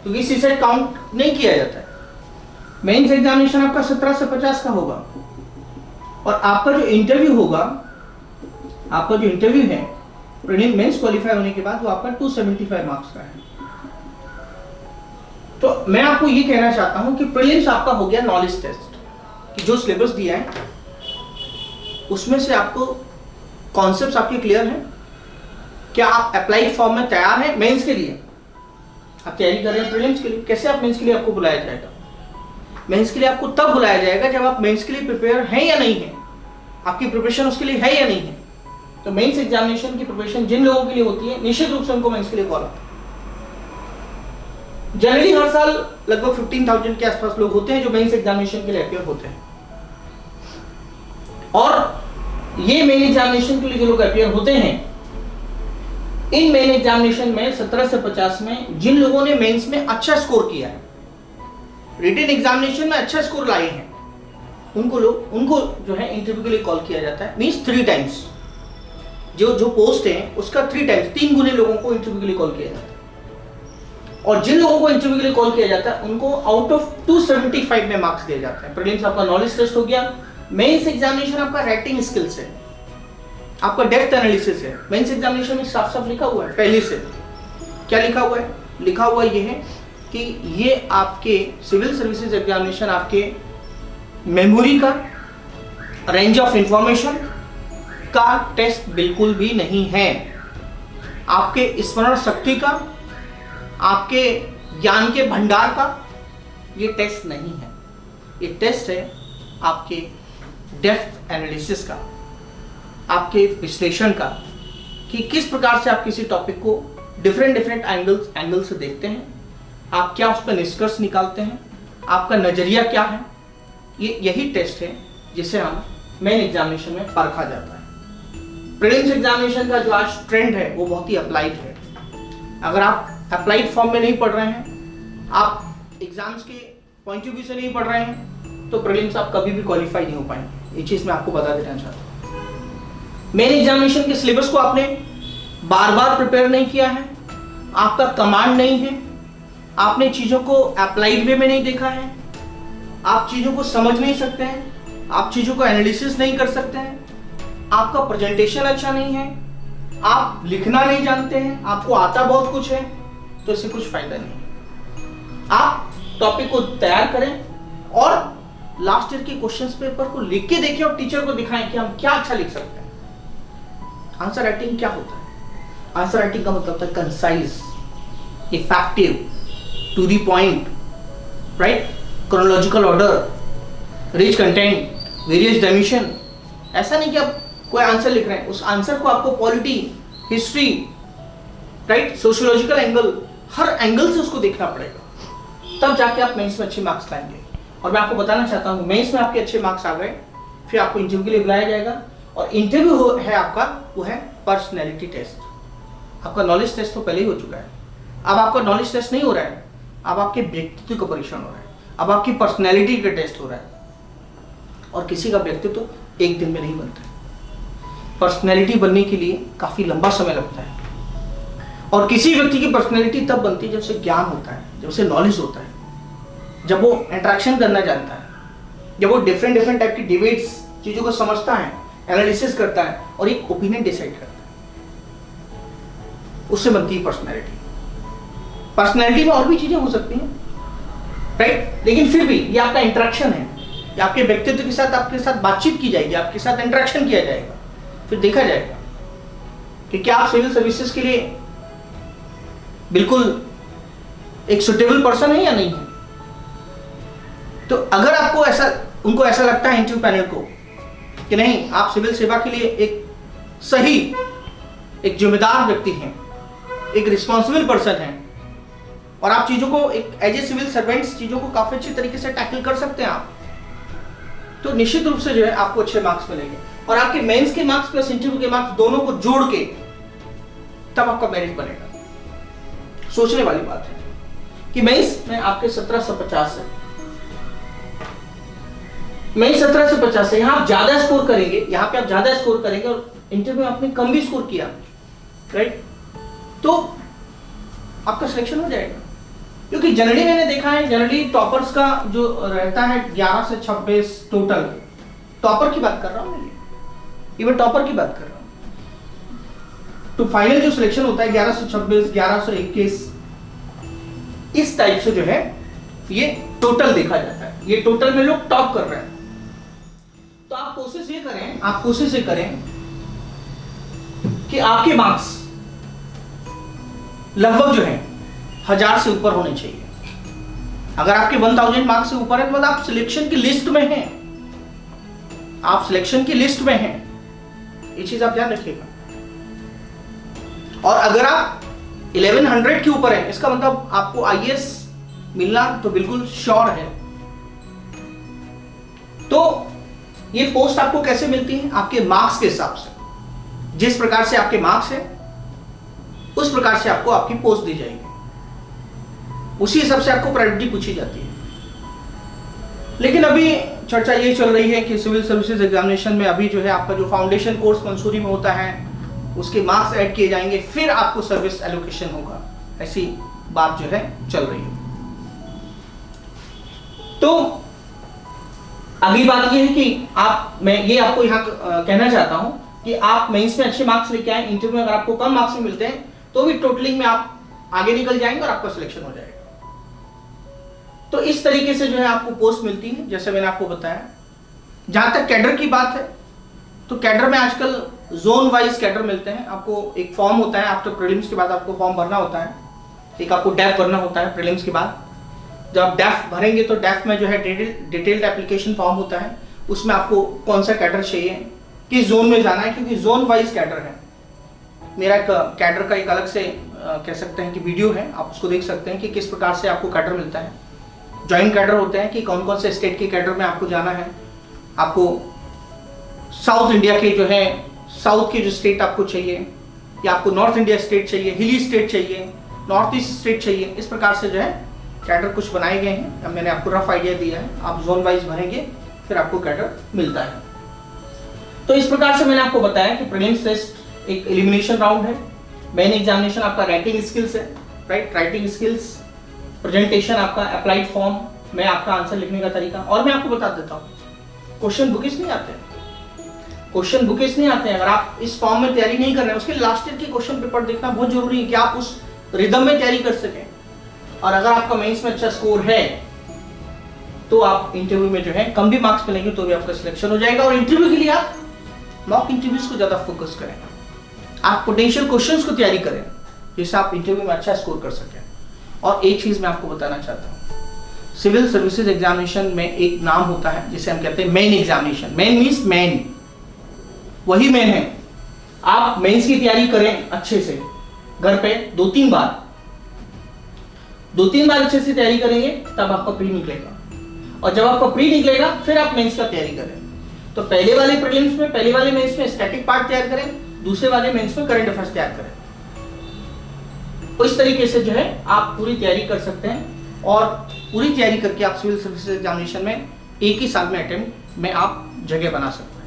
क्योंकि CSAT count नहीं किया जाता है। मेंस एग्जामिनेशन आपका 17 से 50 का होगा और आपका जो इंटरव्यू होगा, आपका जो इंटरव्यू है प्रीलिम मेंस क्वालिफाई होने के बाद वो आपका 275 मार्क्स का है। तो मैं आपको ये कहना चाहता हूं कि प्रीलिम्स आपका हो गया नॉलेज टेस्ट, कि जो सिलेबस दिया है उसमें से आपको कॉन्सेप्ट्स आपके क्लियर हैं, क्या आप अप्लाइड फॉर्म में तैयार हैं मेंस के लिए, आप तैयारी कर रहे हैं प्रीलिम्स के लिए। कैसे आप मेंस के लिए आपको बुलाया जाएगा? मेंस के लिए आपको तब बुलाया जाएगा जब आप मेंस के लिए प्रिपेयर हैं या नहीं है, आपकी प्रिपरेशन उसके लिए है या नहीं है। तो मेंस एग्जामिनेशन की प्रिपरेशन जिन लोगों के लिए होती है निश्चित रूप से उनको मेंस के लिए कॉल आता है। जनरली हर साल लगभग 15,000 के आसपास लोग होते हैं जो मेंस एग्जामिनेशन के लिए अपियर होते हैं, और ये मेन एग्जामिनेशन के लिए जो लोग अपियर होते हैं, इन मेन एग्जामिनेशन में 17 से 50 में जिन लोगों ने मेंस में अच्छा स्कोर किया है, रिटन एग्जामिनेशन में अच्छा स्कोर लाए हैं, उनको जो है इंटरव्यू के लिए कॉल किया जाता है। मींस 3 टाइम्स जो पोस्ट है उसका 3 टाइम्स 3 गुने लोगों को इंटरव्यू के लिए कॉल किया जाता है। और जिन लोगों को इंटरव्यू के लिए कॉल किया जाता है उनको आउट ऑफ 275 में मार्क्स दिए जाते हैं। प्रीलिम्स आपका नॉलेज टेस्ट हो गया, मेंस एग्जामिनेशन आपका राइटिंग स्किल्स है, आपका डेप्थ एनालिसिस है। मेंस एग्जामिनेशन में साफ साफ लिखा हुआ है पहले से, क्या लिखा हुआ है? लिखा हुआ ये है कि ये आपके सिविल सर्विसेज एग्जामिनेशन आपके मेमोरी का, रेंज ऑफ इंफॉर्मेशन का टेस्ट बिल्कुल भी नहीं है, आपके स्मरण शक्ति का, आपके ज्ञान के भंडार का ये टेस्ट नहीं है। ये टेस्ट है आपके डेप्थ एनालिसिस का, आपके विश्लेषण का, कि किस प्रकार से आप किसी टॉपिक को डिफरेंट एंगल से देखते हैं, आप क्या उस पर निष्कर्ष निकालते हैं, आपका नजरिया क्या है। यही टेस्ट है जिसे हम मेन एग्जामिनेशन में परखा जाता है। प्रीलिम्स एग्जामिनेशन का जो आज ट्रेंड है वो बहुत ही अप्लाइड है। अगर आप अप्लाइड फॉर्म में नहीं पढ़ रहे हैं, आप एग्जाम्स के पॉइंट ऑफ व्यू से नहीं पढ़ रहे हैं, तो प्रीलिम्स आप कभी भी क्वालिफाई नहीं हो पाएंगे। ये चीज़ मैं आपको बता देना चाहता हूँ। मेन एग्जामिनेशन के सिलेबस को आपने बार बार प्रिपेयर नहीं किया है, आपका कमांड नहीं है, आपने चीज़ों को अप्लाइड वे में नहीं देखा है, आप चीज़ों को समझ नहीं सकते हैं, आप चीज़ों को एनालिसिस नहीं कर सकते हैं, आपका प्रेजेंटेशन अच्छा नहीं है, आप लिखना नहीं जानते हैं, आपको आता बहुत कुछ है, तो इससे कुछ फायदा नहीं है। आप टॉपिक को तैयार करें और लास्ट ईयर के क्वेश्चंस पेपर को लिख के देखें और टीचर को दिखाएं कि हम क्या अच्छा लिख सकते हैं। आंसर राइटिंग क्या होता है? आंसर राइटिंग का मतलब होता है concise, effective, to the point, right, chronological order, rich content, various dimension. ऐसा नहीं कि आप कोई आंसर लिख रहे हैं, उस आंसर को आपको polity, history, right, sociological angle, हर एंगल से उसको देखना पड़ेगा, तब जाके आप मेंस में अच्छे मार्क्स लाएंगे। और मैं आपको बताना चाहता हूँ, मेंस में आपके अच्छे मार्क्स आ गए, फिर आपको इंटरव्यू के लिए बुलाया जाएगा, और इंटरव्यू है आपका, वो है पर्सनैलिटी टेस्ट। आपका नॉलेज टेस्ट तो पहले ही हो चुका है, अब आपका नॉलेज टेस्ट नहीं हो रहा है, अब आपके व्यक्तित्व का परीक्षण हो रहा है, अब आपकी पर्सनैलिटी का टेस्ट हो रहा है। और किसी का व्यक्तित्व एक दिन में नहीं बनता है, पर्सनैलिटी बनने के लिए काफ़ी लंबा समय लगता है। और किसी व्यक्ति की पर्सनैलिटी तब बनती है जब उसे ज्ञान होता है, जब उसे नॉलेज होता है, जब वो इंटरेक्शन करना जानता है, जब वो डिफरेंट टाइप की डिबेट्स, चीज़ों को समझता है, एनालिसिस करता है और एक ओपिनियन डिसाइड करता है, उससे बनती है पर्सनैलिटी। पर्सनैलिटी में और भी चीज़ें हो सकती हैं, राइट, लेकिन फिर भी ये आपका इंटरेक्शन है, ये आपके व्यक्तित्व के साथ, आपके साथ बातचीत की जाएगी, आपके साथ इंटरेक्शन किया जाएगा, फिर देखा जाएगा कि क्या आप सिविल सर्विसेज के लिए बिल्कुल एक सुटेबल पर्सन है या नहीं है। तो अगर आपको ऐसा, उनको ऐसा लगता है इंटरव्यू पैनल को कि नहीं, आप सिविल सेवा के लिए एक सही, एक जिम्मेदार व्यक्ति हैं, एक रिस्पॉन्सिबल पर्सन हैं, और आप चीज़ों को एक एज ए सिविल सर्वेंट्स चीज़ों को काफ़ी अच्छे तरीके से टैकल कर सकते हैं आप, तो निश्चित रूप से जो है आपको अच्छे मार्क्स मिलेंगे। और आपके मेंस के मार्क्स प्लस इंटरव्यू के मार्क्स दोनों को जोड़ के तब आपका मेरिट बनेगा। सोचने वाली बात है कि मेंस में आपके 17 से 50 है, मेंस 17 से 50 है, यहाँ आप ज्यादा स्कोर करेंगे, यहाँ पे आप ज्यादा स्कोर करेंगे और इंटरव्यू में आपने कम भी स्कोर किया, राइट, तो आपका सिलेक्शन हो जाएगा। क्योंकि जनरली मैंने देखा है, जनरली टॉपर्स का जो रहता है 11 से 26 टोटल, टॉपर की बात कर रहा हूँ ये मैं टॉपर की बात कर रहा हूँ। तो फाइनल जो सिलेक्शन होता है 11 से 26, 11 से 21, इस टाइप से जो है ये टोटल देखा जाता है, ये टोटल में लोग टॉप कर रहे हैं। तो आप कोशिश ये करें कि आपके मार्क्स लगभग जो है 1000 से ऊपर होने चाहिए। अगर आपके 1000 मार्क्स से ऊपर है तो मतलब आप सिलेक्शन की लिस्ट में हैं, आप सिलेक्शन की लिस्ट में हैं, ये चीज आप ध्यान रखिएगा। और अगर आप 1100 के ऊपर है, इसका मतलब आपको आईएएस मिलना तो बिल्कुल श्योर है। तो ये पोस्ट आपको कैसे मिलती है? आपके मार्क्स के हिसाब से, जिस प्रकार से आपके मार्क्स है उस प्रकार से आपको आपकी पोस्ट दी जाएगी, उसी हिसाब से आपको प्रायोरिटी पूछी जाती है। लेकिन अभी चर्चा ये चल रही है कि सिविल सर्विसेज एग्जामिनेशन में अभी जो है आपका जो फाउंडेशन कोर्स मंसूरी में होता है उसके मार्क्स ऐड किए जाएंगे, फिर आपको सर्विस एलोकेशन होगा, ऐसी बात जो है चल रही है। तो अगली बात ये है कि मैं ये आपको यहाँ कहना चाहता हूं कि आप मेंस में अच्छे मार्क्स लेके आए, इंटरव्यू में अगर आपको कम मार्क्स मिलते हैं तो भी टोटलिंग में आप आगे निकल जाएंगे और आपका सिलेक्शन हो जाएगा। तो इस तरीके से जो है आपको पोस्ट मिलती है, जैसे मैंने आपको बताया। जहां तक कैडर की बात है तो कैडर में आजकल जोन वाइज कैडर मिलते हैं। आपको एक फॉर्म होता है, आफ्टर प्रीलिम्स के बाद आपको फॉर्म भरना होता है, एक आपको डेफ भरना होता है प्रीलिम्स के बाद। जब आप डेफ भरेंगे तो डेफ में जो है डिटेल्ड एप्लीकेशन फॉर्म होता है, उसमें आपको कौन सा कैडर चाहिए, किस जोन में जाना है, क्योंकि जोन वाइज कैडर है। मेरा एक कैडर का एक अलग से कह सकते हैं कि वीडियो है, आप उसको देख सकते हैं कि किस प्रकार से आपको कैडर मिलता है। जॉइंट कैडर होते हैं कि कौन कौन से स्टेट के कैडर में आपको जाना है, आपको साउथ इंडिया के जो है साउथ के जो स्टेट आपको चाहिए, या आपको नॉर्थ इंडिया स्टेट चाहिए, हिली स्टेट चाहिए, नॉर्थ ईस्ट स्टेट चाहिए। इस प्रकार से जो है कैडर कुछ बनाए गए हैं। अब मैंने आपको रफ आइडिया दिया है, आप जोन वाइज भरेंगे फिर आपको कैडर मिलता है। तो इस प्रकार से मैंने आपको बताया कि प्रीलिम्स टेस्ट एक एलिमिनेशन राउंड है, मेन एग्जामिनेशन आपका राइटिंग स्किल्स है, राइट, राइटिंग स्किल्स, प्रेजेंटेशन आपका, अप्लाइड फॉर्म में आपका आंसर लिखने का तरीका। और मैं आपको बता देता हूँ, क्वेश्चन बुकिश नहीं आते, क्वेश्चन बुकिश नहीं आते हैं। अगर आप इस फॉर्म में तैयारी नहीं कर रहे हैं, उसके लास्ट ईयर की क्वेश्चन पेपर देखना बहुत जरूरी है कि आप उस रिदम में तैयारी कर सकें। और अगर आपका मेंस में अच्छा स्कोर है तो आप इंटरव्यू में जो है कम भी मार्क्स मिलेंगे तो भी आपका सिलेक्शन हो जाएगा। और इंटरव्यू के लिए आप मॉक इंटरव्यूज को ज्यादा फोकस करें, आप पोटेंशियल क्वेश्चंस को तैयारी करें जिससे आप इंटरव्यू में अच्छा स्कोर कर सकें। और एक चीज मैं आपको बताना चाहता हूँ, सिविल सर्विसेज एग्जामिनेशन में एक नाम होता है जिसे हम कहते हैं main examination. Main means main, वही मेन है। आप मेंस की तैयारी करें अच्छे से, घर पे 2-3 बार अच्छे से तैयारी करेंगे तब आपका प्री निकलेगा। और जब आपका प्री निकलेगा फिर आप मेंस का तैयारी करें। तो पहले वाले प्रीलिम्स में, पहले वाले मेंस में स्टैटिक पार्ट तैयार करें, दूसरे वाले मेंस में करंट अफेयर्स तैयार करें। तो इस तरीके से जो है आप पूरी तैयारी कर सकते हैं और पूरी तैयारी करके आप सिविल सर्विसेज एग्जामिनेशन में एक ही साल में अटेम्प्ट में आप जगह बना सकते हैं।